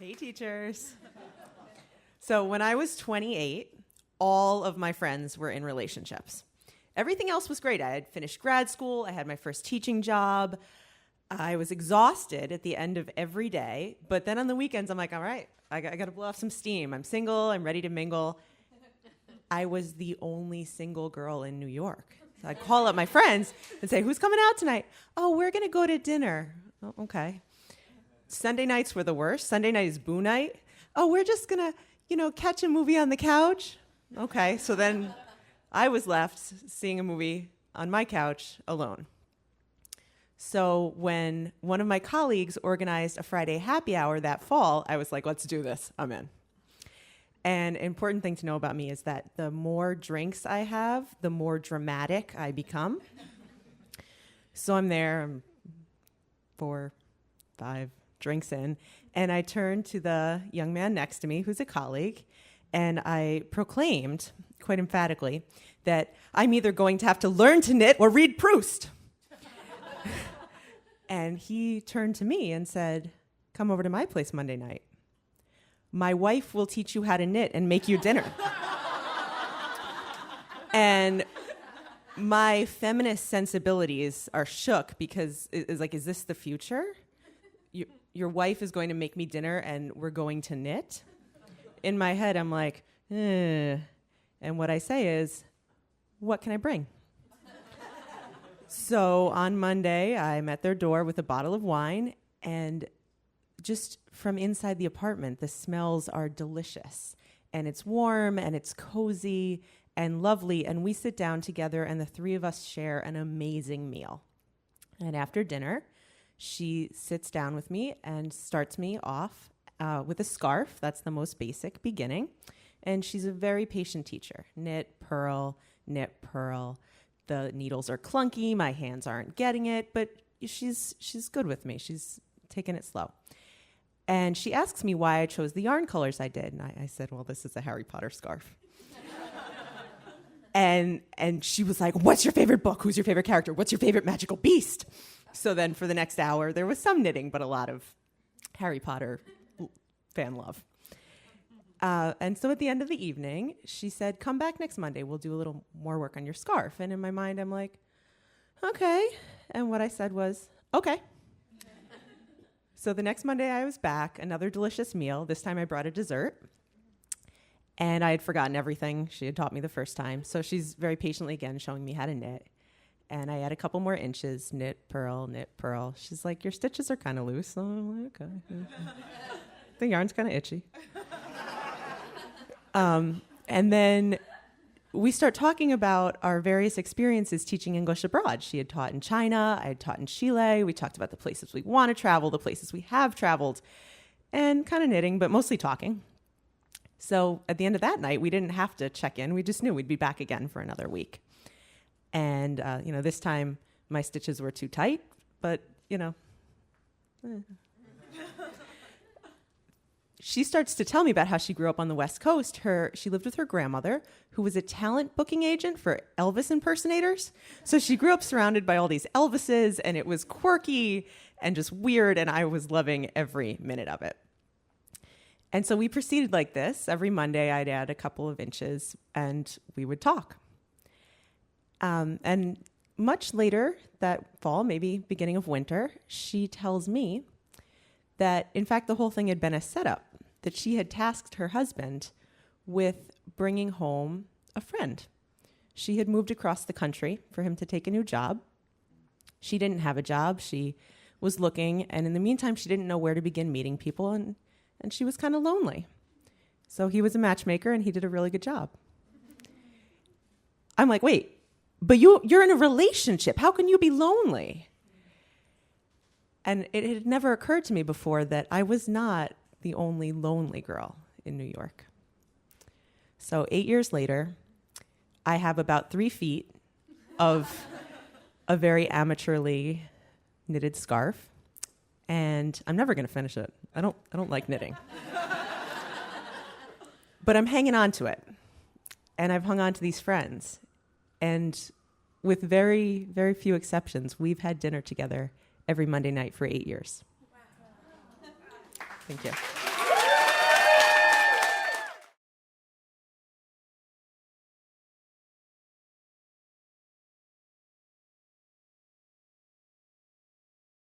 Hey, teachers. So when I was 28, all of my friends were in relationships. Everything else was great. I had finished grad school. I had my first teaching job. I was exhausted at the end of every day. But then on the weekends, I'm like, all right, I got to blow off some steam. I'm single. I'm ready to mingle. I was the only single girl in New York. So I'd call up my friends and say, who's coming out tonight? Oh, we're going to go to dinner. Oh, okay. Sunday nights were the worst. Sunday night is boo night. Oh, we're just going to, catch a movie on the couch. Okay, so then I was left seeing a movie on my couch alone. So when one of my colleagues organized a Friday happy hour that fall, I was like, let's do this. I'm in. And an important thing to know about me is that the more drinks I have, the more dramatic I become. So I'm there, I'm 4, 5 drinks in, and I turned to the young man next to me, who's a colleague, and I proclaimed, quite emphatically, that I'm either going to have to learn to knit or read Proust. And he turned to me and said, come over to my place Monday night. My wife will teach you how to knit and make you dinner. And my feminist sensibilities are shook because it's like, is this the future? Your wife is going to make me dinner and we're going to knit? In my head, I'm like, eh. And what I say is, what can I bring? So on Monday, I'm at their door with a bottle of wine, and just from inside the apartment, the smells are delicious. And it's warm, and it's cozy, and lovely, and we sit down together, and the three of us share an amazing meal. And after dinner, she sits down with me and starts me off with a scarf. That's the most basic beginning. And she's a very patient teacher. Knit, purl, knit, purl. The needles are clunky. My hands aren't getting it, but she's good with me. She's taking it slow. And she asks me why I chose the yarn colors I did. And I said, well, this is a Harry Potter scarf. And she was like, what's your favorite book? Who's your favorite character? What's your favorite magical beast? So then for the next hour, there was some knitting, but a lot of Harry Potter fan love. And so at the end of the evening, she said, come back next Monday. We'll do a little more work on your scarf. And in my mind, I'm like, okay. And what I said was, okay. So the next Monday I was back, another delicious meal. This time I brought a dessert. And I had forgotten everything she had taught me the first time. So she's very patiently again showing me how to knit. And I add a couple more inches, knit, purl, knit, purl. She's like, your stitches are kind of loose. So I'm like, okay. The yarn's kind of itchy. And then we start talking about our various experiences teaching English abroad. She had taught in China. I had taught in Chile. We talked about the places we want to travel, the places we have traveled, and kind of knitting, but mostly talking. So at the end of that night, we didn't have to check in. We just knew we'd be back again for another week. And, this time my stitches were too tight, but, She starts to tell me about how she grew up on the West Coast. She lived with her grandmother, who was a talent booking agent for Elvis impersonators. So she grew up surrounded by all these Elvises, and it was quirky and just weird, and I was loving every minute of it. And so we proceeded like this. Every Monday, I'd add a couple of inches, and we would talk. And much later that fall, maybe beginning of winter, she tells me that, in fact, the whole thing had been a setup, that she had tasked her husband with bringing home a friend. She had moved across the country for him to take a new job. She didn't have a job. She was looking, and in the meantime, she didn't know where to begin meeting people, and she was kind of lonely. So he was a matchmaker, and he did a really good job. I'm like, wait, but you're in a relationship. How can you be lonely? And it had never occurred to me before that I was not the only lonely girl in New York. So 8 years later, I have about 3 feet of a very amateurly knitted scarf, and I'm never going to finish it. I don't like knitting. But I'm hanging on to it, and I've hung on to these friends. And with very, very few exceptions, we've had dinner together every Monday night for 8 years. Wow. Thank you.